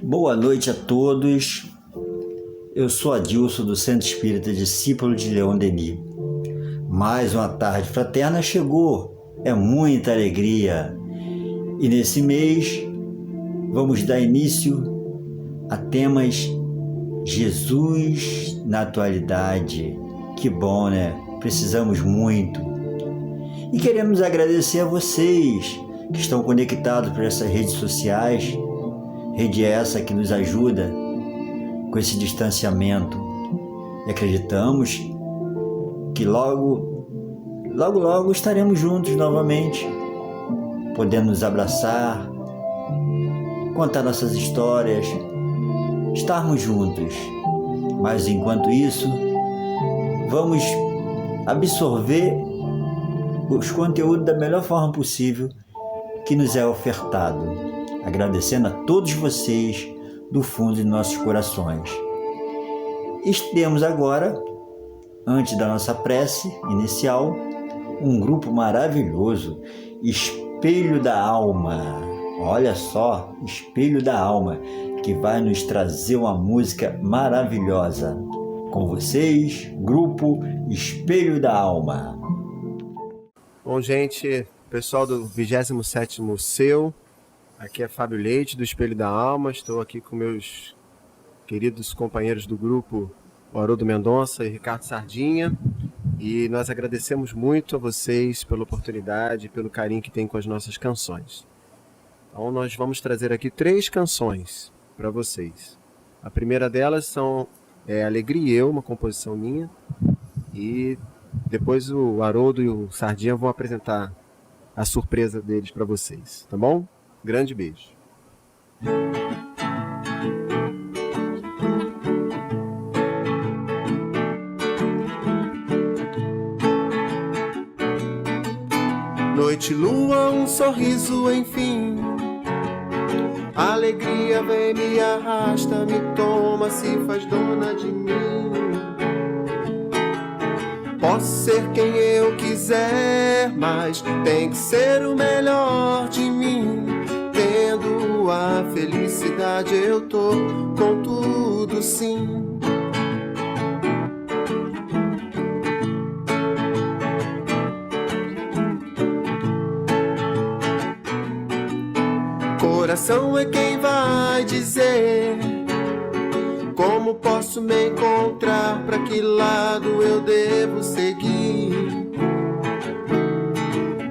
Boa noite a todos. Eu sou Adilson do Centro Espírita Discípulo de Leon Denis. Mais uma tarde fraterna chegou, é muita alegria. E nesse mês vamos dar início a temas Jesus na atualidade. Que bom, né? Precisamos muito. E queremos agradecer a vocês que estão conectados por essas redes sociais. Rede essa que nos ajuda com esse distanciamento. E acreditamos que logo estaremos juntos novamente, podendo nos abraçar, contar nossas histórias, estarmos juntos. Mas enquanto isso, vamos absorver os conteúdos da melhor forma possível que nos é ofertado. Agradecendo a todos vocês do fundo de nossos corações. E temos agora, antes da nossa prece inicial, um grupo maravilhoso, Espelho da Alma. Olha só, Espelho da Alma, que vai nos trazer uma música maravilhosa. Com vocês, grupo Espelho da Alma. Bom, gente, pessoal do 27º Seu, aqui é Fábio Leite, do Espelho da Alma. Estou aqui com meus queridos companheiros do grupo, Haroldo Mendonça e Ricardo Sardinha. E nós agradecemos muito a vocês pela oportunidade, pelo carinho que tem com as nossas canções. Então nós vamos trazer aqui 3 canções para vocês. A primeira delas é Alegria e Eu, uma composição minha. E depois o Haroldo e o Sardinha vão apresentar a surpresa deles para vocês, tá bom? Grande beijo. Noite, lua, um sorriso, enfim. A alegria vem, me arrasta, me toma, se faz dona de mim. Posso ser quem eu quiser, mas tem que ser o melhor de mim. Tendo a felicidade, eu tô com tudo, sim. Coração é quem vai dizer como posso me encontrar, pra que lado eu devo seguir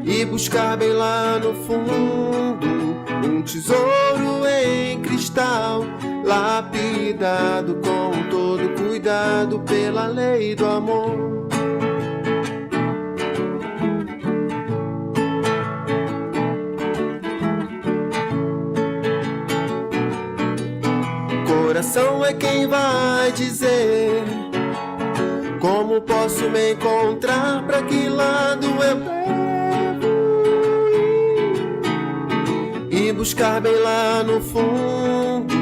e buscar bem lá no fundo um tesouro em cristal, lapidado com todo cuidado pela lei do amor. Coração é quem vai dizer como posso me encontrar, pra que lado eu devo ir e buscar bem lá no fundo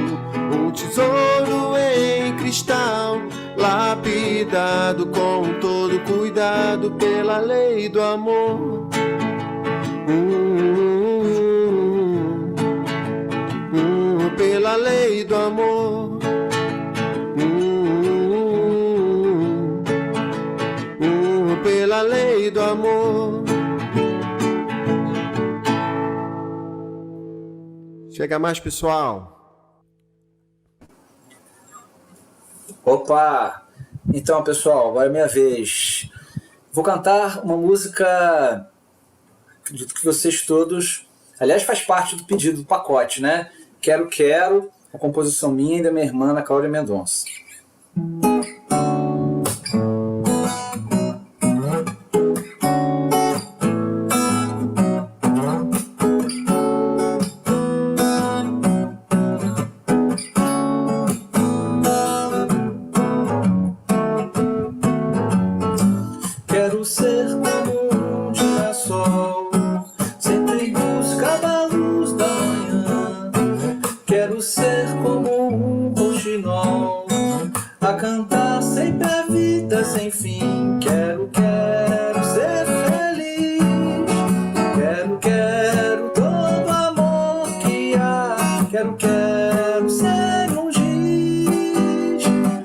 um tesouro em cristal, lapidado com todo cuidado pela lei do amor. Pela lei do amor. Pela lei do amor. Chega mais, pessoal. Opa! Então, pessoal, agora é minha vez. Vou cantar uma música, acredito que vocês todos... Aliás, faz parte do pedido do pacote, né? Quero, Quero, a composição minha e da minha irmã, Ana Cláudia Mendonça. Quero ser como um girassol, sempre buscar a luz da manhã. Quero ser como um roxinol, a cantar sempre a vida sem fim. Quero, quero ser feliz. Quero, quero todo amor que há. Quero, quero quero ser um giz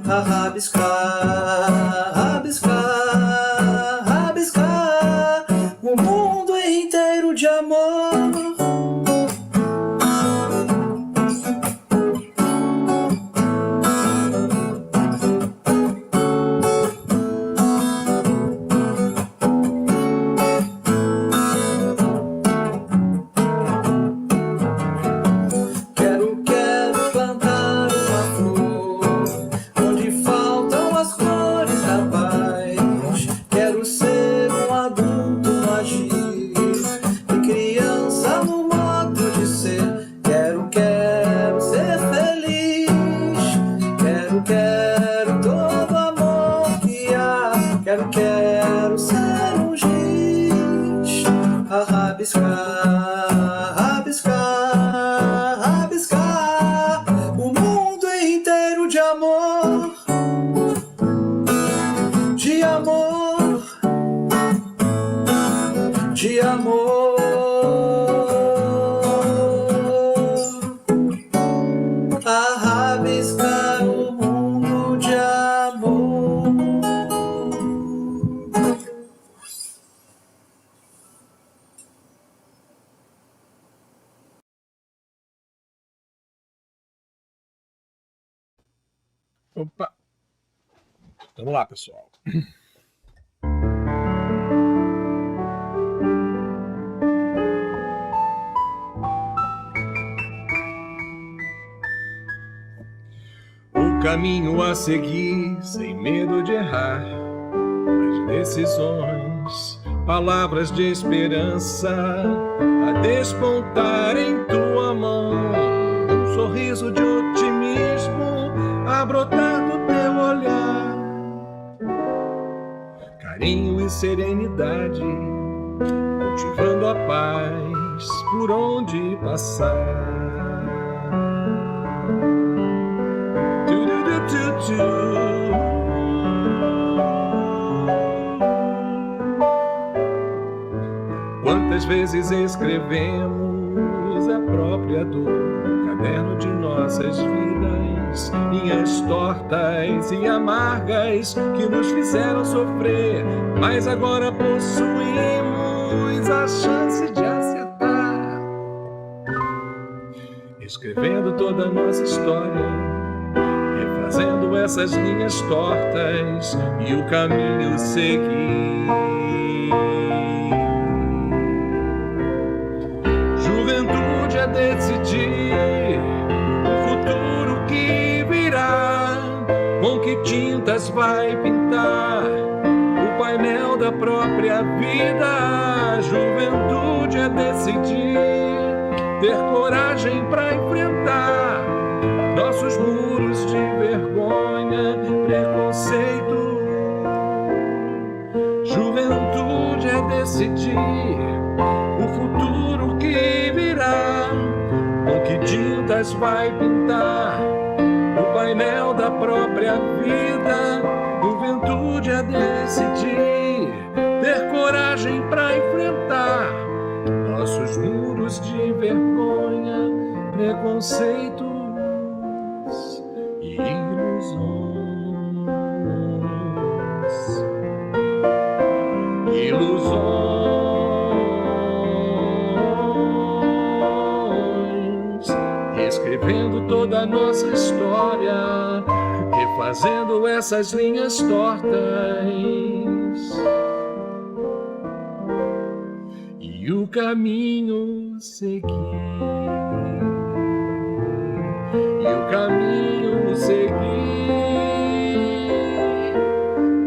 a rabiscar, rabiscar, rabiscar o mundo inteiro de amor. Quero ser um giz a rabiscar, rabiscar, rabiscar o mundo inteiro de amor, de amor, de amor, a rabiscar o mundo de amor. Opa! Vamos lá, pessoal. O caminho a seguir, sem medo de errar, as decisões, palavras de esperança a despontar em tua mão, um sorriso de otimismo a brotar do teu olhar, carinho e serenidade, cultivando a paz por onde passar. Quantas vezes escrevemos a própria dor no caderno de nossas vidas, linhas tortas e amargas que nos fizeram sofrer, mas agora possuímos a chance de acertar, escrevendo toda a nossa história, refazendo essas linhas tortas e o caminho seguir. Juventude a decidir o futuro que virá, com que tintas vai pintar o painel da própria vida. Juventude a decidir, ter coragem para enfrentar nossos muros de vergonha, preconceito. Juventude a decidir o futuro que virá, com que tintas vai pintar o painel da própria vida. Juventude a decidir, ter coragem para enfrentar nossos muros de vergonha, preconceitos e ilusões. Escrevendo toda a nossa história, refazendo essas linhas tortas e o caminho seguir, e o caminho seguir,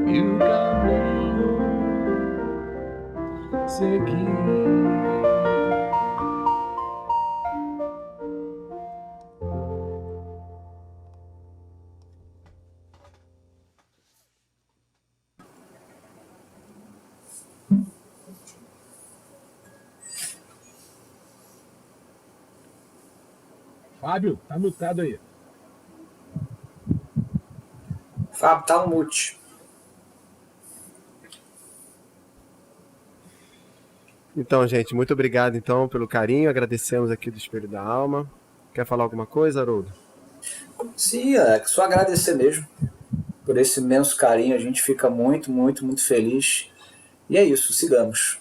e o caminho seguir. Fábio, tá mutado aí. Fábio, tá no mute. Então, gente, muito obrigado então pelo carinho. Agradecemos aqui do Espelho da Alma. Quer falar alguma coisa, Haroldo? Sim, só agradecer mesmo por esse imenso carinho. A gente fica muito, muito, muito feliz. E é isso, sigamos.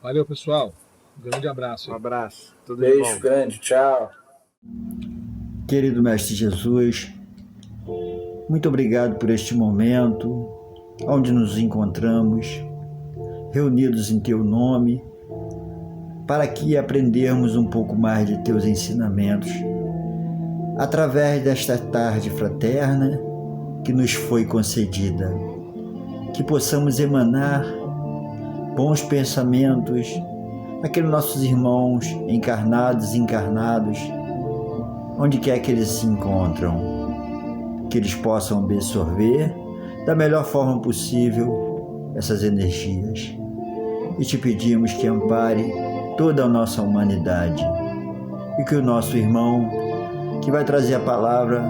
Valeu, pessoal. Um grande abraço. Um abraço. Tudo Beijo de bom. grande, tchau. Querido Mestre Jesus, muito obrigado por este momento onde nos encontramos, reunidos em Teu nome, para aqui aprendermos um pouco mais de Teus ensinamentos, através desta tarde fraterna que nos foi concedida, que possamos emanar bons pensamentos àqueles nossos irmãos encarnados e encarnados, onde quer que eles se encontram, que eles possam absorver da melhor forma possível essas energias. E te pedimos que ampare toda a nossa humanidade e que o nosso irmão que vai trazer a palavra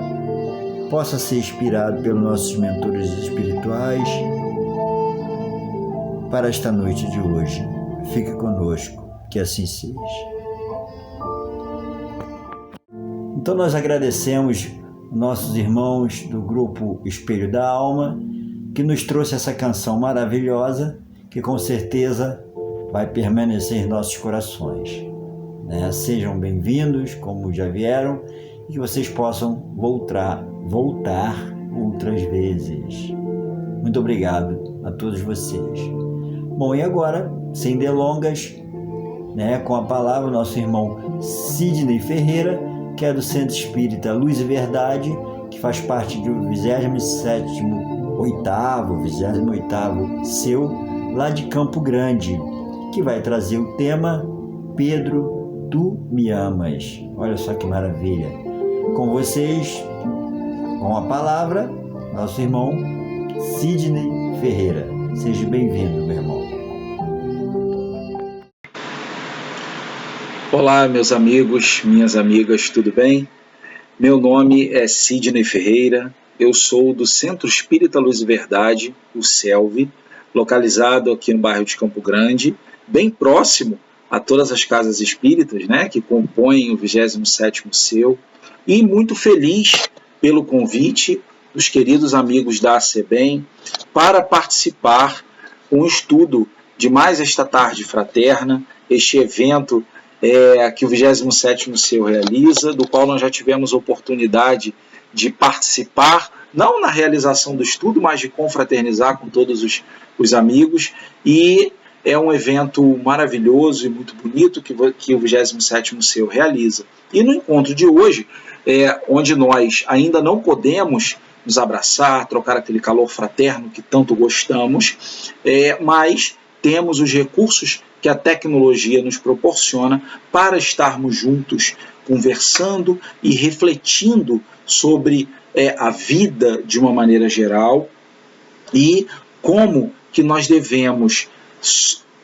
possa ser inspirado pelos nossos mentores espirituais para esta noite de hoje. Fique conosco, que assim seja. Então nós agradecemos nossos irmãos do grupo Espelho da Alma, que nos trouxe essa canção maravilhosa, que com certeza vai permanecer em nossos corações. Sejam bem-vindos, como já vieram, e que vocês possam voltar outras vezes. Muito obrigado a todos vocês. Bom, e agora, sem delongas, com a palavra, o nosso irmão Sidney Ferreira, que é do Centro Espírita Luz e Verdade, que faz parte do 28º seu, lá de Campo Grande, que vai trazer o tema Pedro, Tu Me Amas. Olha só que maravilha. Com vocês, com a palavra, nosso irmão Sidney Ferreira. Seja bem-vindo, meu irmão. Olá, meus amigos, minhas amigas, tudo bem? Meu nome é Sidney Ferreira, eu sou do Centro Espírita Luz e Verdade, o CELV, localizado aqui no bairro de Campo Grande, bem próximo a todas as casas espíritas, que compõem o 27º seu, e muito feliz pelo convite dos queridos amigos da ACBEM para participar com o estudo de mais esta tarde fraterna, este evento que o 27º seu realiza, do qual nós já tivemos oportunidade de participar, não na realização do estudo, mas de confraternizar com todos os amigos, e é um evento maravilhoso e muito bonito que o 27º seu realiza. E no encontro de hoje, onde nós ainda não podemos nos abraçar, trocar aquele calor fraterno que tanto gostamos, mas temos os recursos que a tecnologia nos proporciona para estarmos juntos, conversando e refletindo sobre a vida de uma maneira geral e como que nós devemos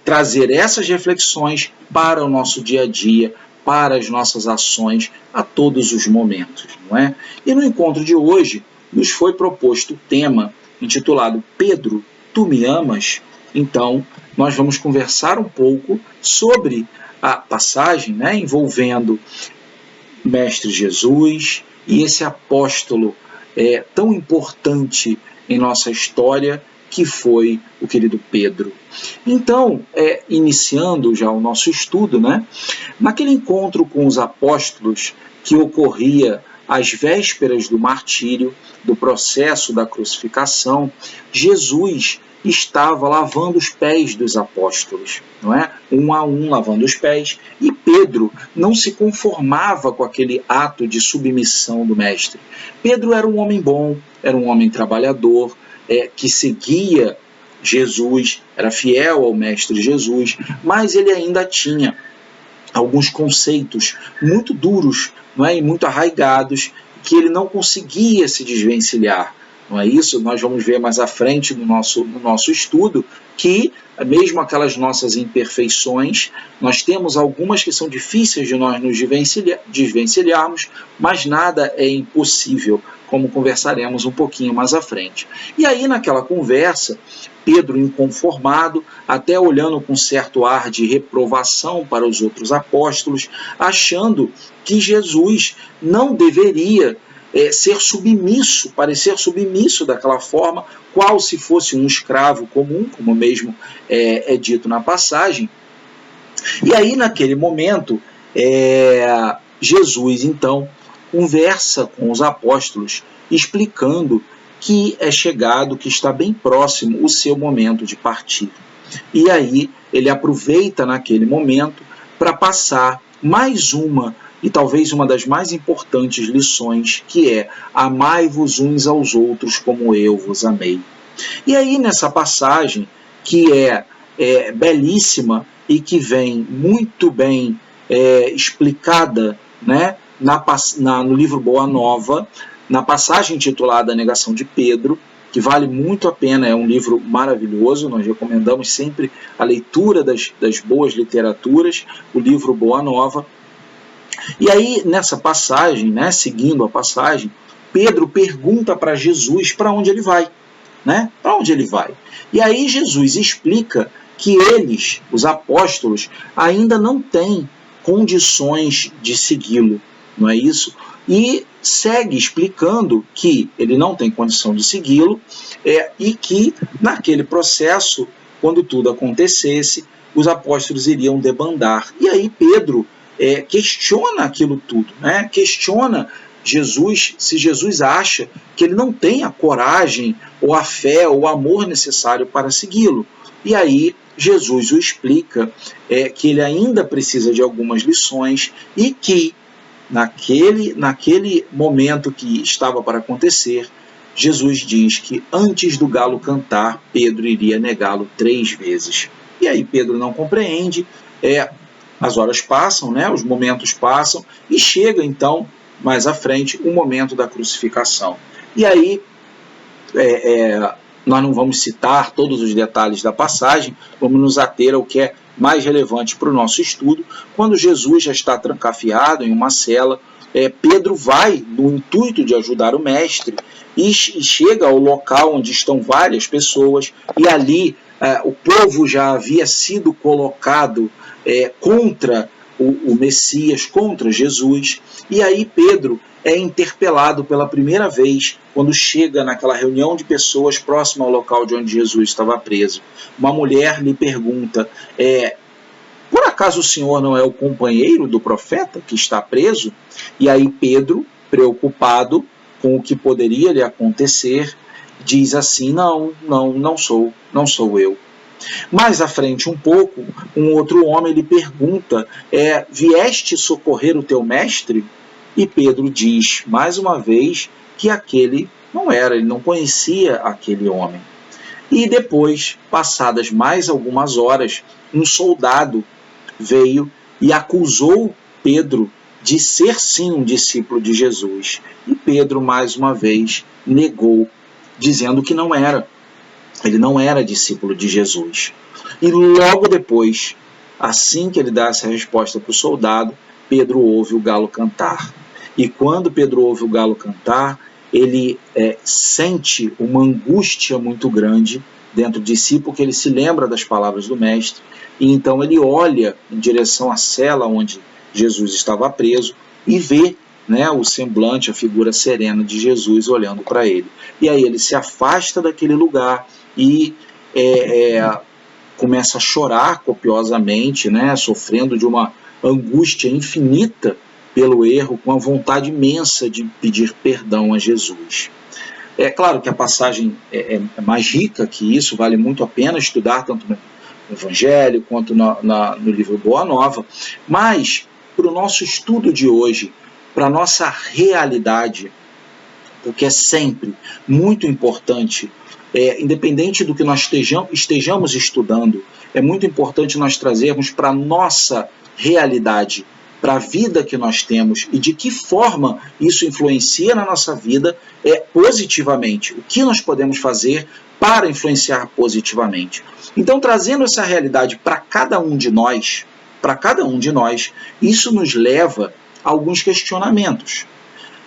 trazer essas reflexões para o nosso dia a dia, para as nossas ações a todos os momentos, não é? E no encontro de hoje nos foi proposto o tema intitulado Pedro, Tu Me Amas? Então, nós vamos conversar um pouco sobre a passagem envolvendo Mestre Jesus e esse apóstolo tão importante em nossa história, que foi o querido Pedro. Então, iniciando já o nosso estudo, naquele encontro com os apóstolos que ocorria às vésperas do martírio, do processo da crucificação, Jesus estava lavando os pés dos apóstolos, um a um lavando os pés, e Pedro não se conformava com aquele ato de submissão do mestre. Pedro era um homem bom, era um homem trabalhador, que seguia Jesus, era fiel ao mestre Jesus, mas ele ainda tinha alguns conceitos muito duros, e muito arraigados, que ele não conseguia se desvencilhar Não é isso? Nós vamos ver mais à frente no nosso estudo que, mesmo aquelas nossas imperfeições, nós temos algumas que são difíceis de nós nos desvencilharmos, mas nada é impossível, como conversaremos um pouquinho mais à frente. E aí, naquela conversa, Pedro, inconformado, até olhando com certo ar de reprovação para os outros apóstolos, achando que Jesus não deveria parecer submisso daquela forma, qual se fosse um escravo comum, como mesmo é dito na passagem. E aí, naquele momento, Jesus, então, conversa com os apóstolos, explicando que é chegado, que está bem próximo o seu momento de partir. E aí, ele aproveita naquele momento para passar mais uma, e talvez uma das mais importantes lições, que é: amai-vos uns aos outros como eu vos amei. E aí, nessa passagem, que é belíssima e que vem muito bem explicada, né, no livro Boa Nova, na passagem intitulada A Negação de Pedro, que vale muito a pena, é um livro maravilhoso, nós recomendamos sempre a leitura das boas literaturas, o livro Boa Nova. E aí, nessa passagem, né, seguindo a passagem, Pedro pergunta para Jesus para onde ele vai. Né? Para onde ele vai? E aí Jesus explica que eles, os apóstolos, ainda não têm condições de segui-lo, não é isso? E segue explicando que ele não tem condição de segui-lo e que naquele processo, quando tudo acontecesse, os apóstolos iriam debandar. E aí Pedro questiona aquilo tudo, né? Questiona Jesus, se Jesus acha que ele não tem a coragem, ou a fé, ou o amor necessário para segui-lo. E aí Jesus o explica que ele ainda precisa de algumas lições e que naquele momento que estava para acontecer, Jesus diz que antes do galo cantar, Pedro iria negá-lo 3 vezes. E aí Pedro não compreende, as horas passam, né, os momentos passam, e chega então, mais à frente, o momento da crucificação. E aí, nós não vamos citar todos os detalhes da passagem, vamos nos ater ao que é mais relevante para o nosso estudo. Quando Jesus já está trancafiado em uma cela, Pedro vai, no intuito de ajudar o mestre, e chega ao local onde estão várias pessoas, e ali o povo já havia sido colocado contra o Messias, contra Jesus, e aí Pedro é interpelado pela primeira vez quando chega naquela reunião de pessoas próxima ao local de onde Jesus estava preso. Uma mulher lhe pergunta, por acaso o senhor não é o companheiro do profeta que está preso? E aí Pedro, preocupado com o que poderia lhe acontecer, diz assim, não sou eu. Mais à frente um pouco, um outro homem lhe pergunta, vieste socorrer o teu mestre? E Pedro diz, mais uma vez, que aquele não era, ele não conhecia aquele homem. E depois, passadas mais algumas horas, um soldado veio e acusou Pedro de ser sim um discípulo de Jesus. E Pedro, mais uma vez, negou, dizendo que não era. Ele não era discípulo de Jesus. E logo depois, assim que ele dá essa resposta para o soldado, Pedro ouve o galo cantar. E quando Pedro ouve o galo cantar, ele sente uma angústia muito grande dentro de si, porque ele se lembra das palavras do mestre, e então ele olha em direção à cela onde Jesus estava preso e vê, né, o semblante, a figura serena de Jesus olhando para ele. E aí ele se afasta daquele lugar e começa a chorar copiosamente, né, sofrendo de uma angústia infinita pelo erro, com a vontade imensa de pedir perdão a Jesus. É claro que a passagem é mais rica que isso, vale muito a pena estudar, tanto no Evangelho quanto no livro Boa Nova, mas para o nosso estudo de hoje, para a nossa realidade, porque é sempre muito importante, independente do que nós estejamos estudando, é muito importante nós trazermos para a nossa realidade para a vida que nós temos e de que forma isso influencia na nossa vida positivamente. O que nós podemos fazer para influenciar positivamente. Então, trazendo essa realidade para cada um de nós, isso nos leva a alguns questionamentos.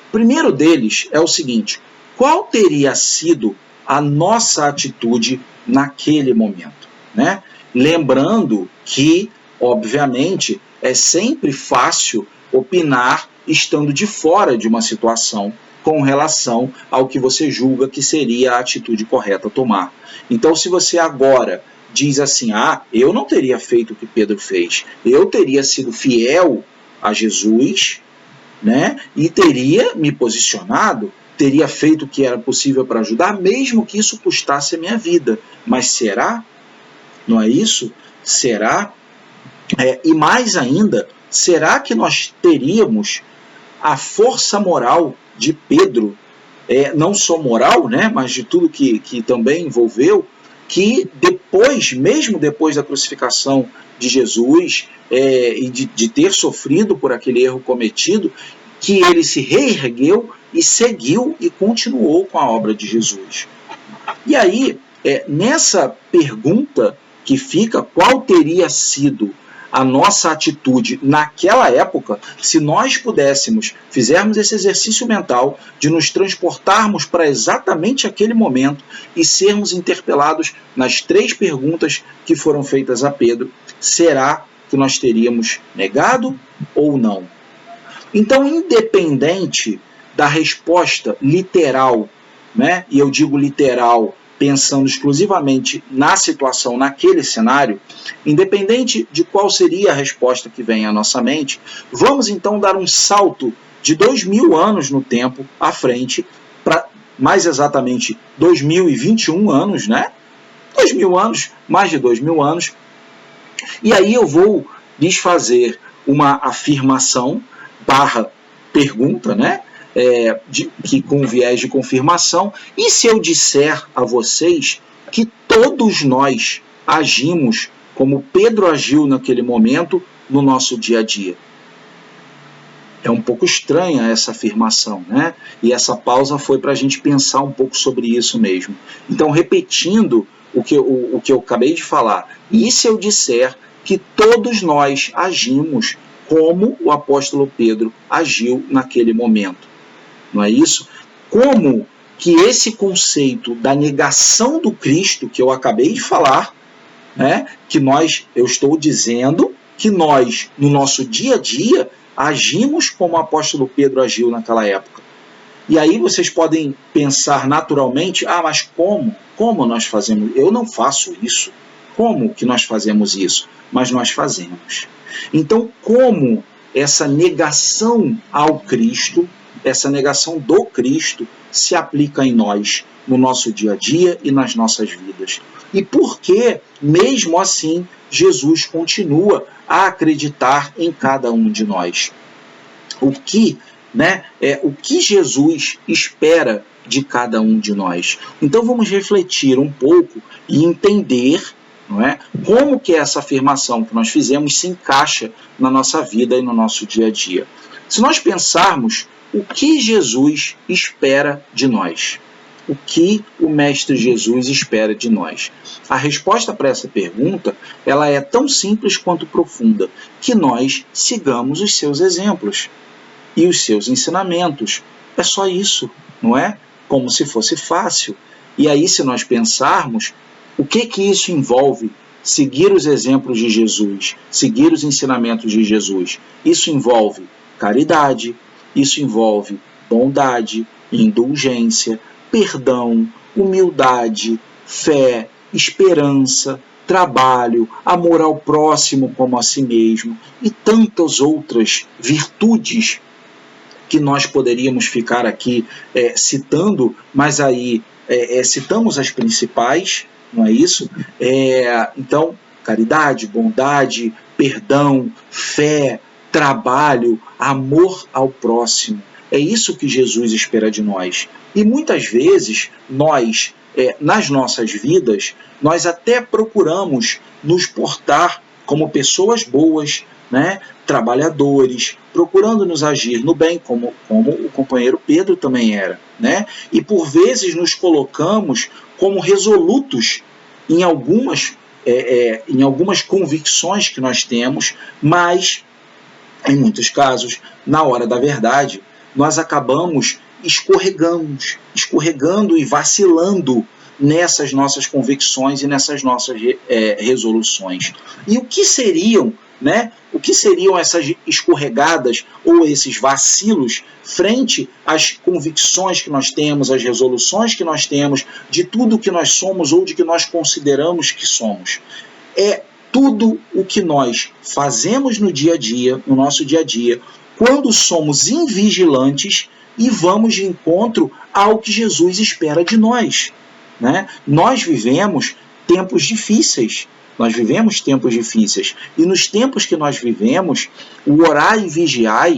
O primeiro deles é o seguinte: qual teria sido a nossa atitude naquele momento, né? Lembrando que, obviamente, é sempre fácil opinar estando de fora de uma situação com relação ao que você julga que seria a atitude correta a tomar. Então, se você agora diz assim, eu não teria feito o que Pedro fez, eu teria sido fiel a Jesus, né, e teria me posicionado, teria feito o que era possível para ajudar, mesmo que isso custasse a minha vida. Mas será? Não é isso? Será? E mais ainda, será que nós teríamos a força moral de Pedro, não só moral, né, mas de tudo que também envolveu, que depois, mesmo depois da crucificação de Jesus, e de ter sofrido por aquele erro cometido, que ele se reergueu e seguiu e continuou com a obra de Jesus. E aí, nessa pergunta que fica, qual teria sido a nossa atitude naquela época, se nós fizermos esse exercício mental de nos transportarmos para exatamente aquele momento e sermos interpelados nas 3 perguntas que foram feitas a Pedro, será que nós teríamos negado ou não? Então, independente da resposta literal, né, e eu digo literal pensando exclusivamente na situação, naquele cenário, independente de qual seria a resposta que vem à nossa mente, vamos então dar um salto de 2000 anos no tempo à frente, para mais exatamente 2021 anos, né? 2000 anos, mais de 2000 anos, e aí eu vou lhes fazer uma afirmação / pergunta, né? Que com viés de confirmação. E se eu disser a vocês que todos nós agimos como Pedro agiu naquele momento no nosso dia a dia? É um pouco estranha essa afirmação, né? E essa pausa foi para a gente pensar um pouco sobre isso mesmo. Então, repetindo o que eu acabei de falar, e se eu disser que todos nós agimos como o apóstolo Pedro agiu naquele momento? Não é isso? Como que esse conceito da negação do Cristo, que eu acabei de falar, né, eu estou dizendo que nós, no nosso dia a dia, agimos como o apóstolo Pedro agiu naquela época. E aí vocês podem pensar naturalmente, mas como? Como nós fazemos? Eu não faço isso. Como que nós fazemos isso? Mas nós fazemos. Então, como essa negação ao Cristo, essa negação do Cristo se aplica em nós, no nosso dia a dia e nas nossas vidas? E por que, mesmo assim, Jesus continua a acreditar em cada um de nós? O que Jesus espera de cada um de nós? Então vamos refletir um pouco e entender, não é, como que essa afirmação que nós fizemos se encaixa na nossa vida e no nosso dia a dia. Se nós pensarmos o que Jesus espera de nós, o que o Mestre Jesus espera de nós, a resposta para essa pergunta, ela é tão simples quanto profunda, que nós sigamos os seus exemplos e os seus ensinamentos. É só isso, não é? Como se fosse fácil. E aí, se nós pensarmos, o que isso envolve? Seguir os exemplos de Jesus, seguir os ensinamentos de Jesus. Isso envolve caridade, isso envolve bondade, indulgência, perdão, humildade, fé, esperança, trabalho, amor ao próximo como a si mesmo e tantas outras virtudes que nós poderíamos ficar aqui citando, mas aí citamos as principais, não é isso? Então, caridade, bondade, perdão, fé, trabalho, amor ao próximo. É isso que Jesus espera de nós. E muitas vezes, nós, nas nossas vidas, nós até procuramos nos portar como pessoas boas, né, trabalhadores, procurando nos agir no bem, como o companheiro Pedro também era, né? E por vezes nos colocamos como resolutos em algumas convicções que nós temos, mas, em muitos casos, na hora da verdade, nós acabamos escorregando e vacilando nessas nossas convicções e nessas nossas resoluções. E o que seriam, né? O que seriam essas escorregadas ou esses vacilos frente às convicções que nós temos, às resoluções que nós temos, de tudo que nós somos ou de que nós consideramos que somos? É tudo o que nós fazemos no dia a dia, no nosso dia a dia, quando somos invigilantes e vamos de encontro ao que Jesus espera de nós, né? Nós vivemos tempos difíceis. E nos tempos que nós vivemos, o orar e vigiar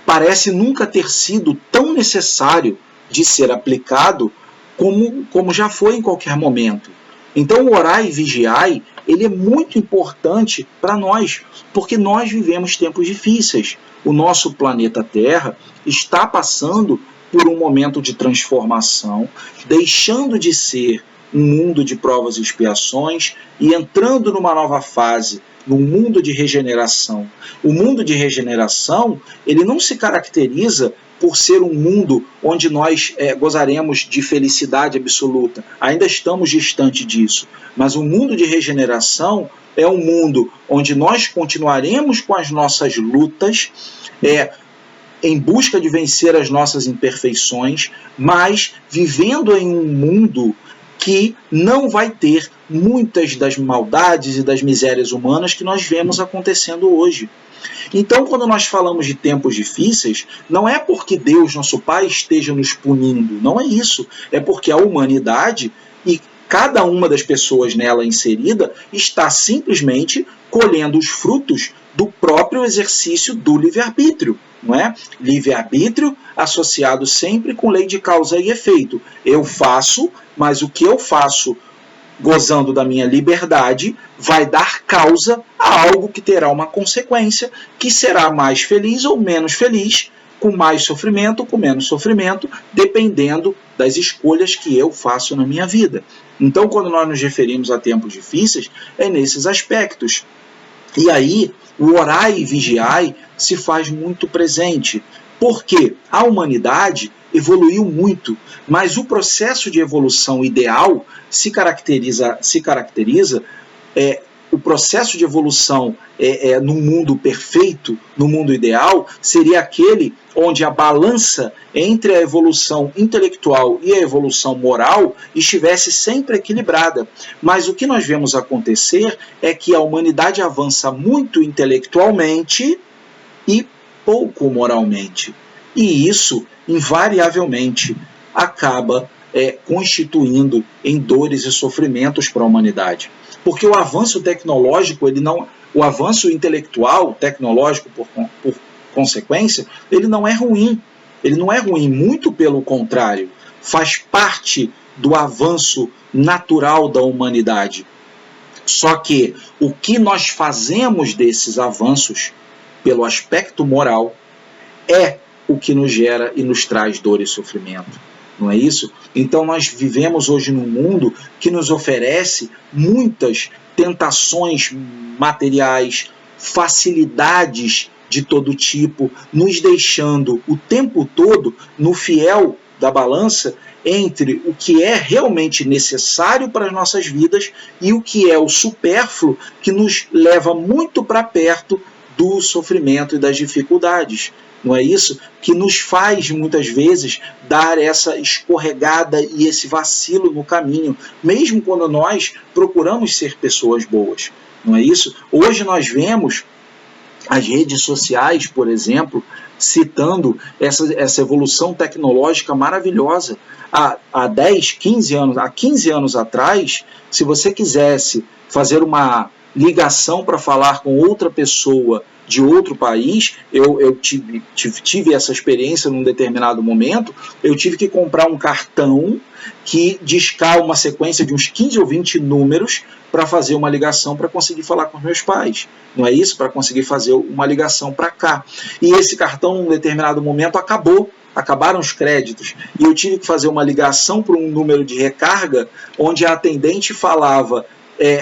parece nunca ter sido tão necessário de ser aplicado como já foi em qualquer momento. Então, o orar e vigiar, ele é muito importante para nós, porque nós vivemos tempos difíceis. O nosso planeta Terra está passando por um momento de transformação, deixando de ser um mundo de provas e expiações e entrando numa nova fase, num mundo de regeneração. O mundo de regeneração, ele não se caracteriza por ser um mundo onde nós gozaremos de felicidade absoluta. Ainda estamos distante disso. Mas o mundo de regeneração é um mundo onde nós continuaremos com as nossas lutas, em busca de vencer as nossas imperfeições, mas vivendo em um mundo que não vai ter muitas das maldades e das misérias humanas que nós vemos acontecendo hoje. Então, quando nós falamos de tempos difíceis, não é porque Deus, nosso Pai, esteja nos punindo, não é isso. É porque a humanidade e cada uma das pessoas nela inserida está simplesmente colhendo os frutos do próprio exercício do livre-arbítrio, não é? Livre-arbítrio associado sempre com lei de causa e efeito. Eu faço, mas o que eu faço gozando da minha liberdade vai dar causa a algo que terá uma consequência, que será mais feliz ou menos feliz, com mais sofrimento, com menos sofrimento, dependendo das escolhas que eu faço na minha vida. Então, quando nós nos referimos a tempos difíceis, é nesses aspectos. E aí, o orai e vigiai se faz muito presente, porque a humanidade evoluiu muito, mas o processo de evolução ideal se caracteriza o processo de evolução no mundo perfeito, no mundo ideal, seria aquele onde a balança entre a evolução intelectual e a evolução moral estivesse sempre equilibrada. Mas o que nós vemos acontecer é que a humanidade avança muito intelectualmente e pouco moralmente. E isso, invariavelmente, acaba constituindo em dores e sofrimentos para a humanidade. Porque o avanço tecnológico, o avanço intelectual, tecnológico por consequência, ele não é ruim. Ele não é ruim, muito pelo contrário. Faz parte do avanço natural da humanidade. Só que o que nós fazemos desses avanços, pelo aspecto moral, é o que nos gera e nos traz dor e sofrimento. Não é isso? Então nós vivemos hoje num mundo que nos oferece muitas tentações materiais, facilidades de todo tipo, nos deixando o tempo todo no fiel da balança entre o que é realmente necessário para as nossas vidas e o que é o supérfluo, que nos leva muito para perto do sofrimento e das dificuldades. Não é isso? Que nos faz, muitas vezes, dar essa escorregada e esse vacilo no caminho, mesmo quando nós procuramos ser pessoas boas. Não é isso? Hoje nós vemos as redes sociais, por exemplo, citando essa evolução tecnológica maravilhosa. Há 10, 15 anos, há 15 anos atrás, se você quisesse fazer uma ligação para falar com outra pessoa de outro país. Eu tive essa experiência num determinado momento. Eu tive que comprar um cartão que discar uma sequência de uns 15 ou 20 números para fazer uma ligação para conseguir falar com os meus pais. Não é isso? Para conseguir fazer uma ligação para cá. E esse cartão, num determinado momento, acabaram os créditos, e eu tive que fazer uma ligação para um número de recarga, onde a atendente falava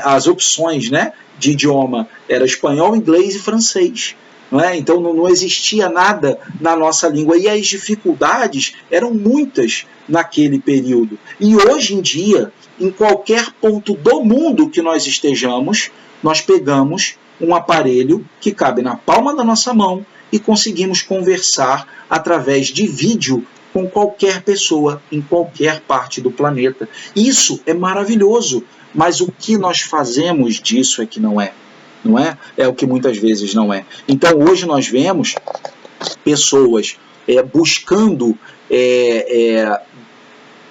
as opções, né, de idioma, era espanhol, inglês e francês. Não é? Então não existia nada na nossa língua, e as dificuldades eram muitas naquele período. E hoje em dia, em qualquer ponto do mundo que nós estejamos, nós pegamos um aparelho que cabe na palma da nossa mão e conseguimos conversar através de vídeo com qualquer pessoa em qualquer parte do planeta. Isso é maravilhoso, mas o que nós fazemos disso é que não é. Não é? É o que muitas vezes não é. Então hoje nós vemos pessoas buscando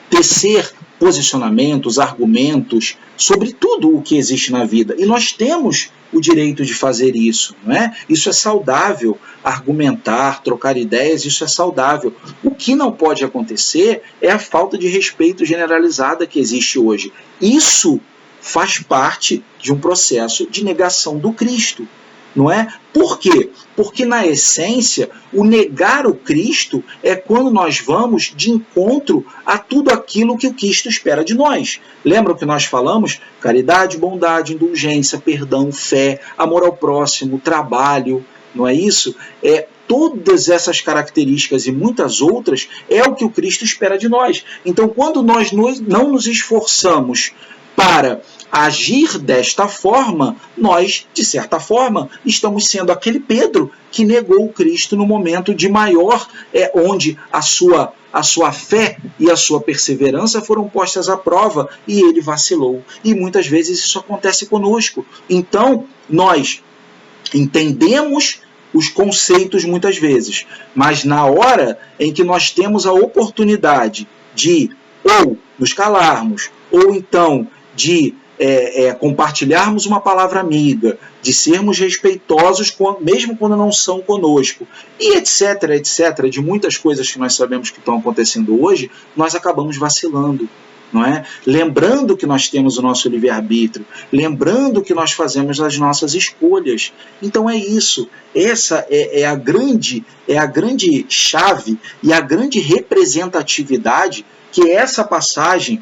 tecer posicionamentos, argumentos sobre tudo o que existe na vida. E nós temos o direito de fazer isso, não é? Isso é saudável, argumentar, trocar ideias, isso é saudável. O que não pode acontecer é a falta de respeito generalizada que existe hoje. Isso faz parte de um processo de negação do Cristo, não é? Por quê? Porque, na essência, o negar o Cristo é quando nós vamos de encontro a tudo aquilo que o Cristo espera de nós. Lembra o que nós falamos? Caridade, bondade, indulgência, perdão, fé, amor ao próximo, trabalho, não é isso? Todas essas características e muitas outras é o que o Cristo espera de nós. Então, quando nós não nos esforçamos para agir desta forma, nós, de certa forma, estamos sendo aquele Pedro que negou o Cristo no momento de maior, onde a sua fé e a sua perseverança foram postas à prova, e ele vacilou. E muitas vezes isso acontece conosco. Então, nós entendemos os conceitos muitas vezes, mas na hora em que nós temos a oportunidade de ou nos calarmos, ou então de compartilharmos uma palavra amiga, de sermos respeitosos mesmo quando não são conosco, e etc, etc, de muitas coisas que nós sabemos que estão acontecendo hoje, nós acabamos vacilando, não é? Lembrando que nós temos o nosso livre-arbítrio, lembrando que nós fazemos as nossas escolhas. Então é isso, essa é a grande chave e a grande representatividade que essa passagem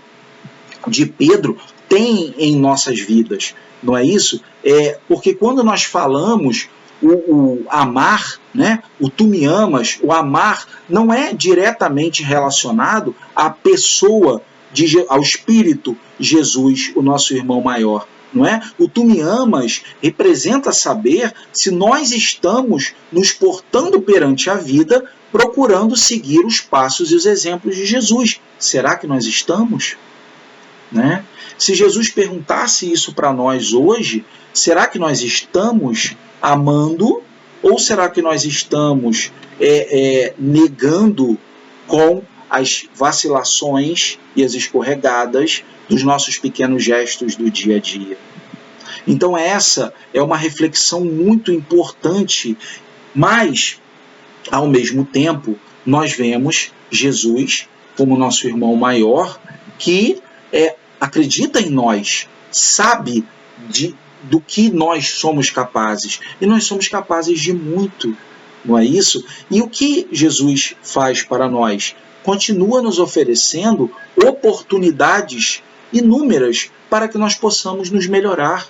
de Pedro tem em nossas vidas, não é isso? Porque quando nós falamos o amar, né? O tu me amas, o amar não é diretamente relacionado à pessoa, ao Espírito Jesus, o nosso irmão maior, não é? O tu me amas representa saber se nós estamos nos portando perante a vida, procurando seguir os passos e os exemplos de Jesus. Será que nós estamos? Né? Se Jesus perguntasse isso para nós hoje, será que nós estamos amando, ou será que nós estamos negando com as vacilações e as escorregadas dos nossos pequenos gestos do dia a dia? Então essa é uma reflexão muito importante, mas ao mesmo tempo nós vemos Jesus como nosso irmão maior, que acredita em nós, sabe do que nós somos capazes. E nós somos capazes de muito, não é isso? E o que Jesus faz para nós? Continua nos oferecendo oportunidades inúmeras para que nós possamos nos melhorar,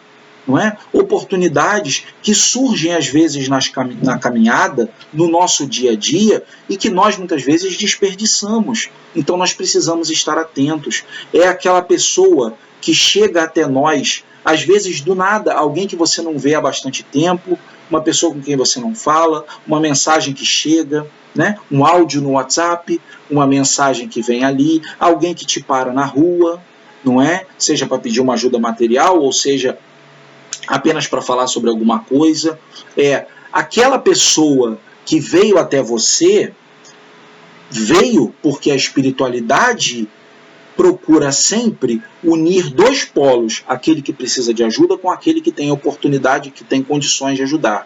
não é? Oportunidades que surgem às vezes na caminhada, no nosso dia a dia, e que nós muitas vezes desperdiçamos. Então nós precisamos estar atentos. É aquela pessoa que chega até nós, às vezes do nada, alguém que você não vê há bastante tempo, uma pessoa com quem você não fala, uma mensagem que chega, né? Um áudio no WhatsApp, uma mensagem que vem ali, alguém que te para na rua, não é? Seja para pedir uma ajuda material, ou seja apenas para falar sobre alguma coisa. Aquela pessoa que veio até você, veio porque a espiritualidade procura sempre unir dois polos, aquele que precisa de ajuda com aquele que tem oportunidade, que tem condições de ajudar.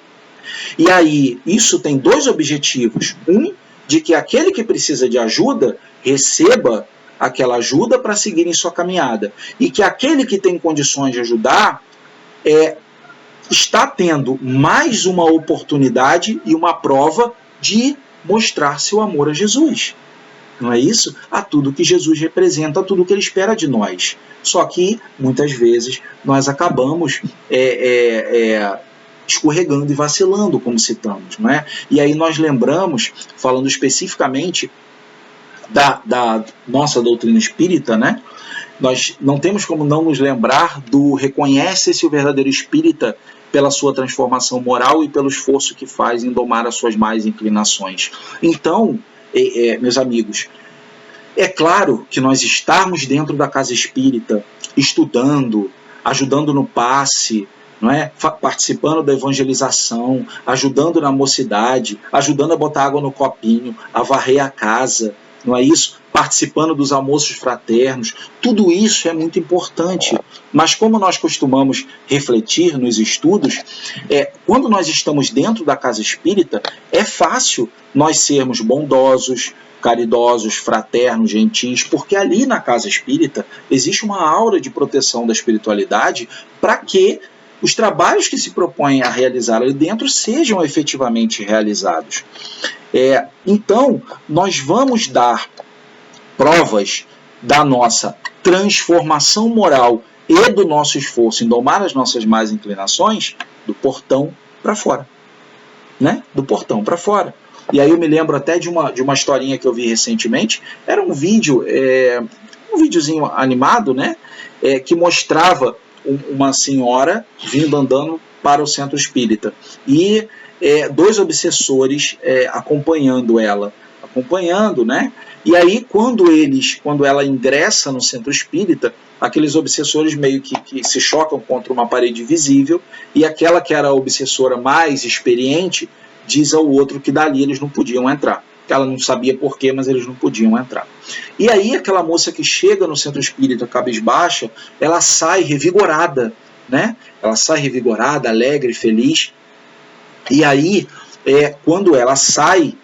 E aí, isso tem dois objetivos. Um, de que aquele que precisa de ajuda receba aquela ajuda para seguir em sua caminhada. E que aquele que tem condições de ajudar está tendo mais uma oportunidade e uma prova de mostrar seu amor a Jesus. Não é isso? A tudo que Jesus representa, a tudo que ele espera de nós. Só que, muitas vezes, nós acabamos escorregando e vacilando, como citamos. Não é? E aí nós lembramos, falando especificamente da nossa doutrina espírita, né? Nós não temos como não nos lembrar do reconhece-se o verdadeiro espírita pela sua transformação moral e pelo esforço que faz em domar as suas más inclinações. Então, meus amigos, é claro que nós estarmos dentro da casa espírita, estudando, ajudando no passe, não é? Participando da evangelização, ajudando na mocidade, ajudando a botar água no copinho, a varrer a casa, não é isso? Participando dos almoços fraternos, tudo isso é muito importante. Mas como nós costumamos refletir nos estudos, quando nós estamos dentro da casa espírita, é fácil nós sermos bondosos, caridosos, fraternos, gentis, porque ali na casa espírita existe uma aura de proteção da espiritualidade para que os trabalhos que se propõem a realizar ali dentro sejam efetivamente realizados. Então, nós vamos dar provas da nossa transformação moral e do nosso esforço em domar as nossas más inclinações do portão para fora. Né? Do portão para fora. E aí eu me lembro até de uma historinha que eu vi recentemente. Era um vídeo, um videozinho animado, né? Que mostrava uma senhora vindo andando para o centro espírita. E dois obsessores acompanhando ela. Né? E aí, quando ela ingressa no centro espírita, aqueles obsessores meio que se chocam contra uma parede visível, e aquela que era a obsessora mais experiente diz ao outro que dali eles não podiam entrar. Ela não sabia porquê, mas eles não podiam entrar. E aí aquela moça que chega no centro espírita cabisbaixa, ela sai revigorada, né? Ela sai revigorada, alegre, feliz. E aí, quando ela sai,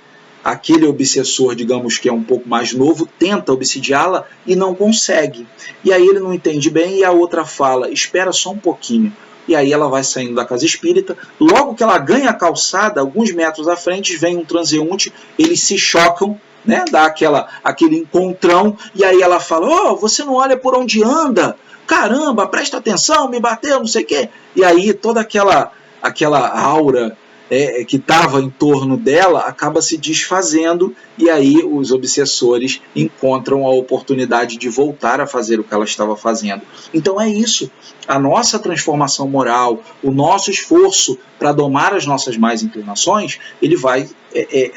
aquele obsessor, digamos que é um pouco mais novo, tenta obsidiá-la e não consegue. E aí ele não entende bem e a outra fala, espera só um pouquinho. E aí ela vai saindo da casa espírita. Logo que ela ganha a calçada, alguns metros à frente, vem um transeunte, eles se chocam, né? Dá aquele encontrão, e aí ela fala, você não olha por onde anda? Caramba, presta atenção, me bateu, não sei o quê. E aí toda aquela aura que estava em torno dela acaba se desfazendo, e aí os obsessores encontram a oportunidade de voltar a fazer o que ela estava fazendo. Então é isso, a nossa transformação moral, o nosso esforço para domar as nossas más inclinações, ele vai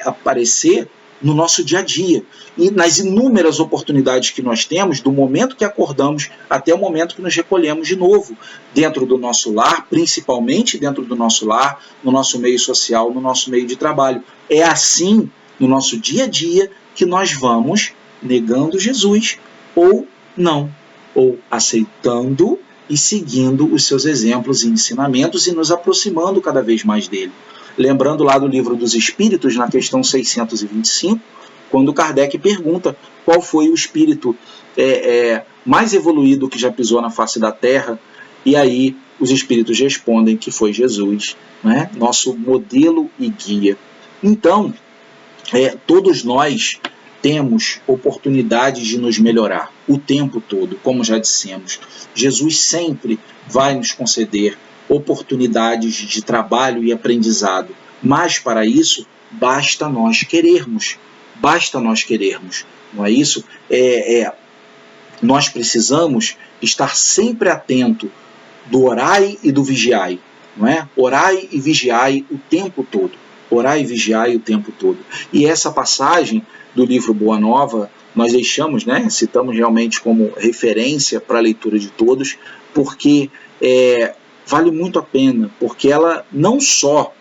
aparecer no nosso dia a dia, e nas inúmeras oportunidades que nós temos, do momento que acordamos até o momento que nos recolhemos de novo, dentro do nosso lar, principalmente dentro do nosso lar, no nosso meio social, no nosso meio de trabalho. É assim, no nosso dia a dia, que nós vamos negando Jesus, ou não, ou aceitando e seguindo os seus exemplos e ensinamentos e nos aproximando cada vez mais dele. Lembrando lá do Livro dos Espíritos, na questão 625, quando Kardec pergunta qual foi o espírito mais evoluído que já pisou na face da Terra, e aí os espíritos respondem que foi Jesus, né? Nosso modelo e guia. Então, todos nós temos oportunidades de nos melhorar o tempo todo, como já dissemos. Jesus sempre vai nos conceder oportunidades de trabalho e aprendizado, mas para isso basta nós querermos, não é isso? Nós precisamos estar sempre atento do orai e do vigiai, não é? Orai e vigiai o tempo todo, e essa passagem do livro Boa Nova nós deixamos, né, citamos realmente como referência para a leitura de todos, porque vale muito a pena, porque ela não só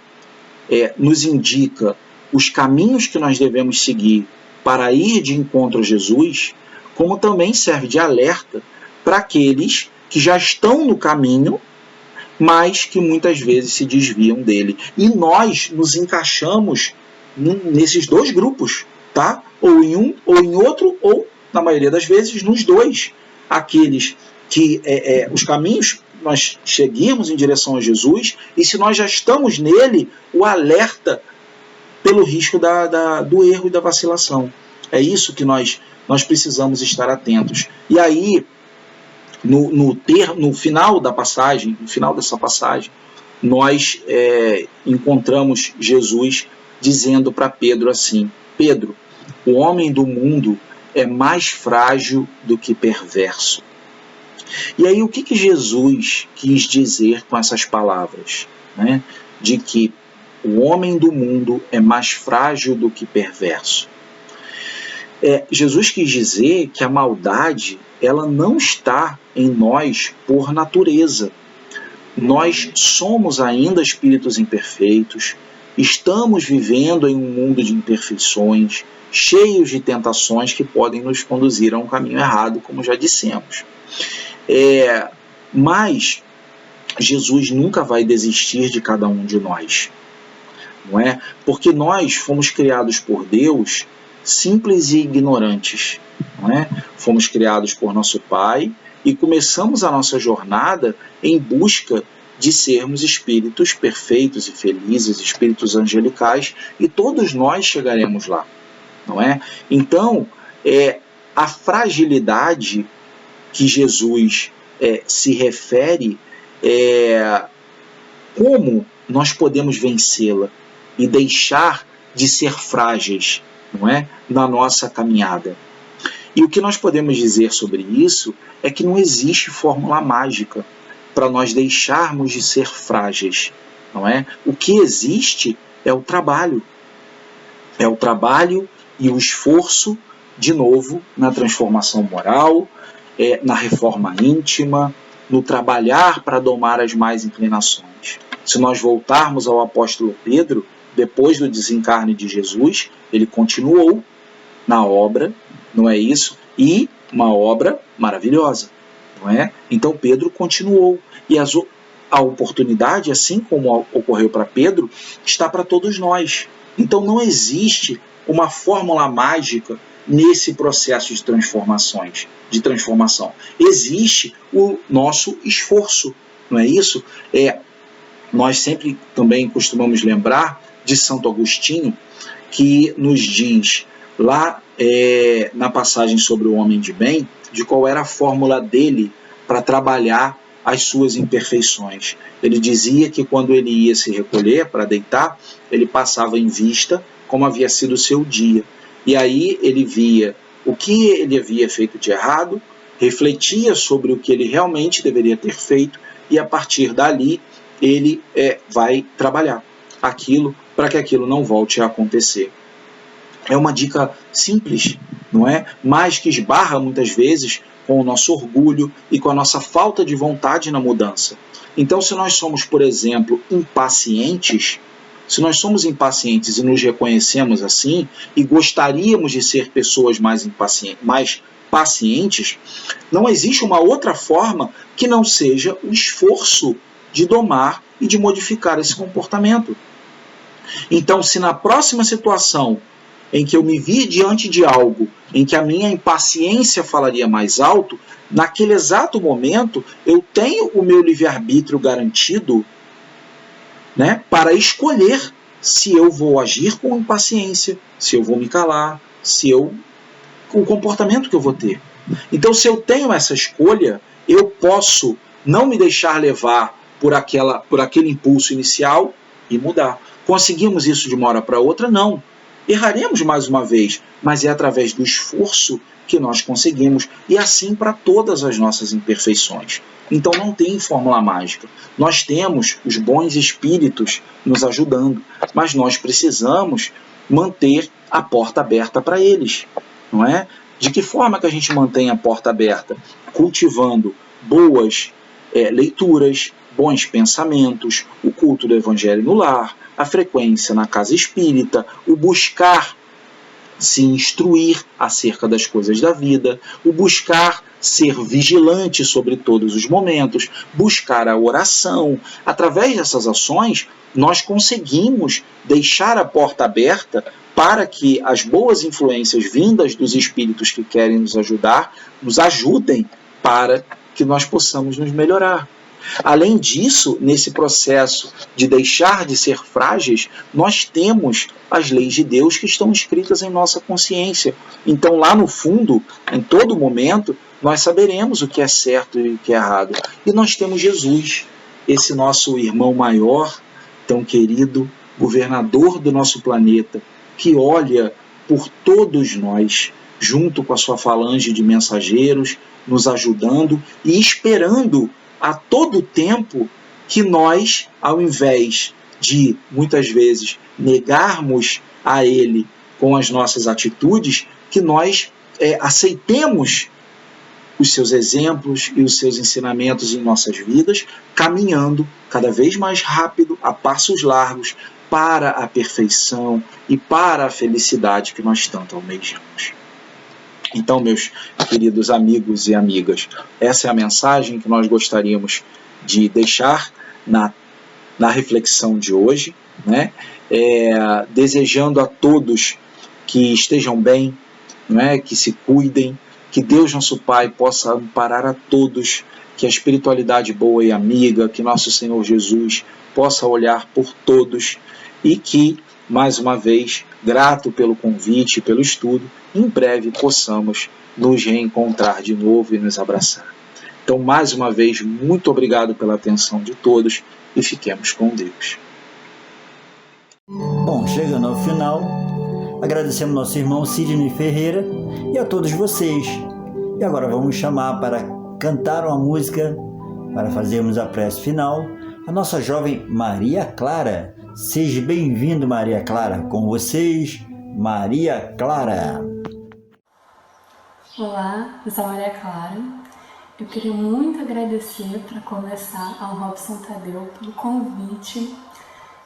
nos indica os caminhos que nós devemos seguir para ir de encontro a Jesus, como também serve de alerta para aqueles que já estão no caminho, mas que muitas vezes se desviam dele. E nós nos encaixamos nesses dois grupos, tá? Ou em um, ou em outro, ou, na maioria das vezes, nos dois. Aqueles que os caminhos, nós seguimos em direção a Jesus, e se nós já estamos nele, o alerta pelo risco do erro e da vacilação. É isso que nós precisamos estar atentos. E aí, no final da passagem, no final dessa passagem, nós encontramos Jesus dizendo para Pedro assim: Pedro, o homem do mundo é mais frágil do que perverso. E aí o que Jesus quis dizer com essas palavras? Né? De que o homem do mundo é mais frágil do que perverso. Jesus quis dizer que a maldade, ela não está em nós por natureza. Nós somos ainda espíritos imperfeitos, estamos vivendo em um mundo de imperfeições, cheios de tentações que podem nos conduzir a um caminho errado, como já dissemos. Mas Jesus nunca vai desistir de cada um de nós, não é? Porque nós fomos criados por Deus simples e ignorantes, não é? Fomos criados por nosso Pai e começamos a nossa jornada em busca de sermos espíritos perfeitos e felizes, espíritos angelicais, e todos nós chegaremos lá, não é? Então, a fragilidade que Jesus se refere, como nós podemos vencê-la e deixar de ser frágeis, não é? Na nossa caminhada. E o que nós podemos dizer sobre isso é que não existe fórmula mágica para nós deixarmos de ser frágeis, não é? O que existe é o trabalho. É o trabalho e o esforço, de novo, na transformação moral, na reforma íntima, no trabalhar para domar as más inclinações. Se nós voltarmos ao apóstolo Pedro, depois do desencarne de Jesus, ele continuou na obra, não é isso? E uma obra maravilhosa, não é? Então Pedro continuou. E a oportunidade, assim como ocorreu para Pedro, está para todos nós. Então não existe uma fórmula mágica nesse processo de transformação. Existe o nosso esforço, não é isso? Nós sempre também costumamos lembrar de Santo Agostinho, que nos diz lá na passagem sobre o homem de bem, de qual era a fórmula dele para trabalhar as suas imperfeições. Ele dizia que quando ele ia se recolher para deitar, ele passava em vista como havia sido o seu dia. E aí ele via o que ele havia feito de errado, refletia sobre o que ele realmente deveria ter feito, e a partir dali ele vai trabalhar aquilo para que aquilo não volte a acontecer. É uma dica simples, não é? Mas que esbarra muitas vezes com o nosso orgulho e com a nossa falta de vontade na mudança. Então, se nós somos, por exemplo, impacientes, e nos reconhecemos assim, e gostaríamos de ser pessoas mais pacientes, não existe uma outra forma que não seja o esforço de domar e de modificar esse comportamento. Então, se na próxima situação em que eu me vi diante de algo em que a minha impaciência falaria mais alto, naquele exato momento eu tenho o meu livre-arbítrio garantido, né, para escolher se eu vou agir com impaciência, se eu vou me calar, o comportamento que eu vou ter. Então, se eu tenho essa escolha, eu posso não me deixar levar por aquele impulso inicial e mudar. Conseguimos isso de uma hora para outra? Não. Erraremos mais uma vez, mas é através do esforço que nós conseguimos, e assim para todas as nossas imperfeições. Então não tem fórmula mágica. Nós temos os bons espíritos nos ajudando, mas nós precisamos manter a porta aberta para eles, não é? De que forma que a gente mantém a porta aberta? Cultivando boas leituras, bons pensamentos, o culto do Evangelho no lar, a frequência na casa espírita, o buscar se instruir acerca das coisas da vida, o buscar ser vigilante sobre todos os momentos, buscar a oração. Através dessas ações, nós conseguimos deixar a porta aberta para que as boas influências vindas dos espíritos que querem nos ajudar, nos ajudem para que nós possamos nos melhorar. Além disso, nesse processo de deixar de ser frágeis, nós temos as leis de Deus que estão escritas em nossa consciência. Então, lá no fundo, em todo momento, nós saberemos o que é certo e o que é errado. E nós temos Jesus, esse nosso irmão maior, tão querido, governador do nosso planeta, que olha por todos nós, junto com a sua falange de mensageiros, nos ajudando e esperando a todo tempo que nós, ao invés de, muitas vezes, negarmos a Ele com as nossas atitudes, que nós aceitemos os seus exemplos e os seus ensinamentos em nossas vidas, caminhando cada vez mais rápido, a passos largos, para a perfeição e para a felicidade que nós tanto almejamos. Então, meus queridos amigos e amigas, essa é a mensagem que nós gostaríamos de deixar na reflexão de hoje, né? Desejando a todos que estejam bem, né? Que se cuidem, que Deus nosso Pai possa amparar a todos, que a espiritualidade boa e amiga, que nosso Senhor Jesus possa olhar por todos e que, mais uma vez, grato pelo convite e pelo estudo, em breve possamos nos reencontrar de novo e nos abraçar. Então, mais uma vez, muito obrigado pela atenção de todos e fiquemos com Deus. Bom, chegando ao final, agradecemos nosso irmão Sidney Ferreira e a todos vocês. E agora vamos chamar para cantar uma música, para fazermos a prece final, a nossa jovem Maria Clara. Seja bem-vindo, Maria Clara. Com vocês, Maria Clara. Olá, eu sou a Maria Clara. Eu queria muito agradecer, para começar, ao Robson Tadeu pelo convite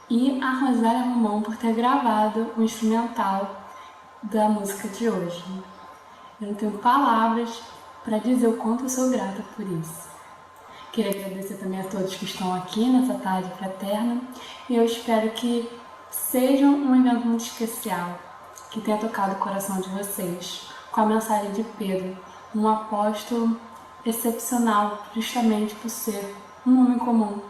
e a Rosália Romão por ter gravado o instrumental da música de hoje. Eu não tenho palavras para dizer o quanto eu sou grata por isso. Queria agradecer também a todos que estão aqui nessa tarde fraterna e eu espero que seja um evento muito especial, que tenha tocado o coração de vocês, com a mensagem de Pedro, um apóstolo excepcional justamente por ser um homem comum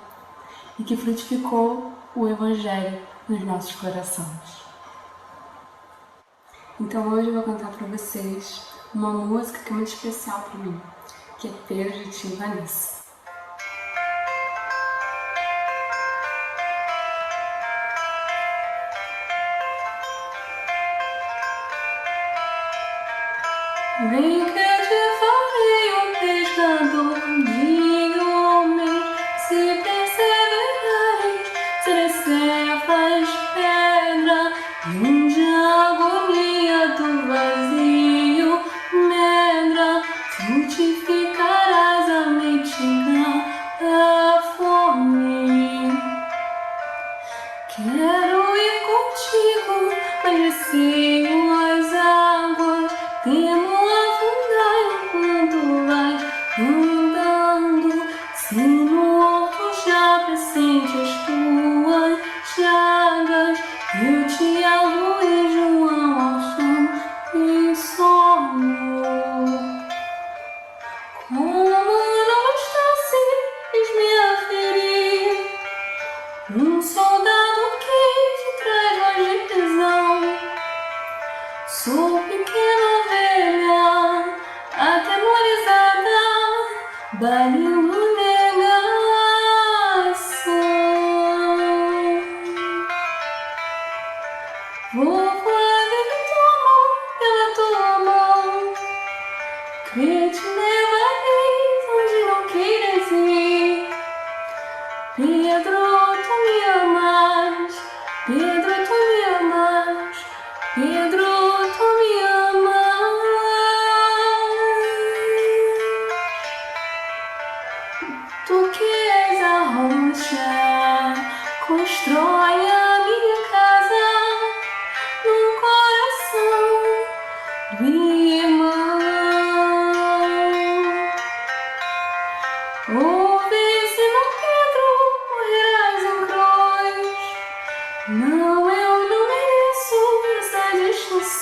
e que frutificou o Evangelho nos nossos corações. Então hoje eu vou cantar para vocês uma música que é muito especial para mim, que é Pedro de Tio e Vanessa. Vem que eu te farei um pescador de homens, se perseverares, serei cefas, pedra, e onde a agonia do vazio medra, frutificarás a mentira da fome. Quero ir contigo, mas receio as águas, temo afundar enquanto vais andando.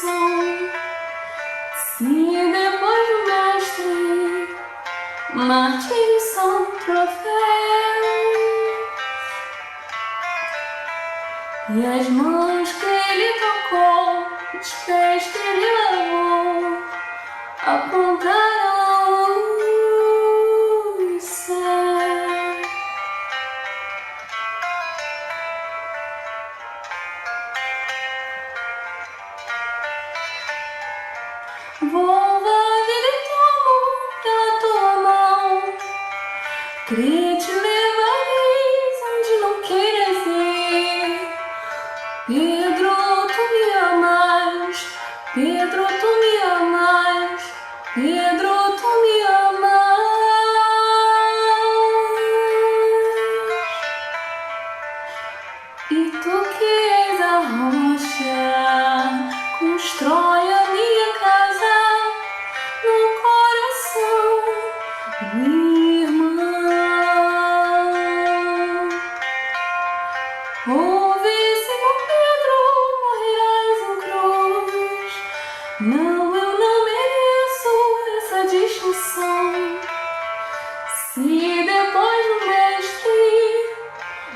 coração. Se depois do mestre, mártires são troféus, e as mãos que ele tocou, os pés que ele lavou, apontaram o céu. Volva a vida e tomo pela tua mão, crê te levareis onde não queiras ir. Pedro, tu me amas, Pedro, tu me amas, Pedro, tu me amas. E tu que és a rocha, constrói a minha casa no coração do irmão. Ouve, Simão Pedro, morrerás em cruz. Não, eu não mereço essa distinção. Se depois do mestre,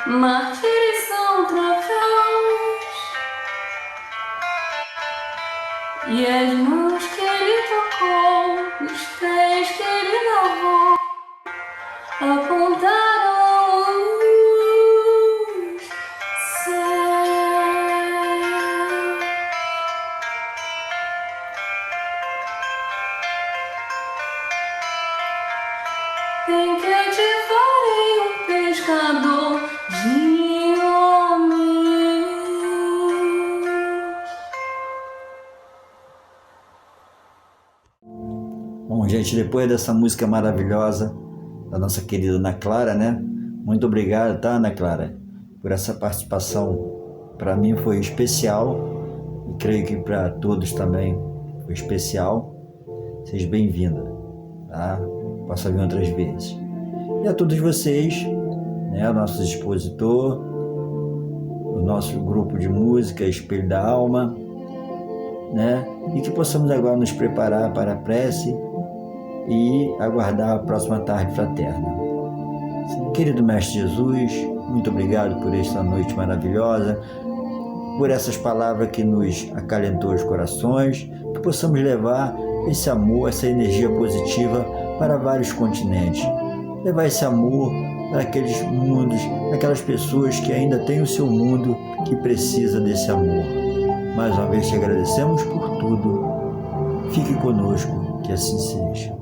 mártires são troféus, e as mãos que ele tocou, os pés que ele lavou, apontaram os céus. Em que eu te farei um pescador de homens. Bom, gente, depois dessa música maravilhosa da nossa querida Ana Clara, né? Muito obrigado, tá, Ana Clara, por essa participação. Para mim foi especial e creio que para todos também foi especial. Seja bem-vinda, tá? Possa vir outras vezes. E a todos vocês, né? O nosso expositor, o nosso grupo de música Espelho da Alma, né? E que possamos agora nos preparar para a prece e aguardar a próxima tarde fraterna. Querido Mestre Jesus, muito obrigado por esta noite maravilhosa, por essas palavras que nos acalentou os corações, que possamos levar esse amor, essa energia positiva para vários continentes, levar esse amor para aqueles mundos, aquelas pessoas que ainda têm o seu mundo, que precisa desse amor. Mais uma vez te agradecemos por tudo. Fique conosco, que assim seja.